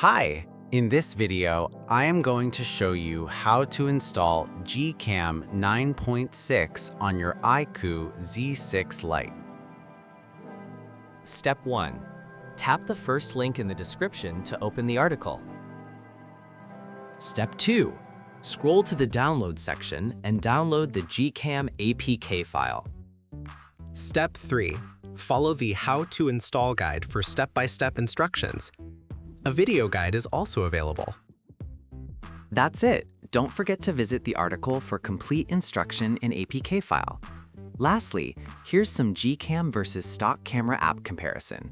Hi! In this video, I am going to show you how to install GCam 9.6 on your iQOO Z6 Lite. Step 1. Tap the first link in the description to open the article. Step 2. Scroll to the download section and download the GCam APK file. Step 3. Follow the How to Install guide for step-by-step instructions. A video guide is also available. That's it. Don't forget to visit the article for complete instruction in APK file. Lastly, here's some GCam versus stock camera app comparison.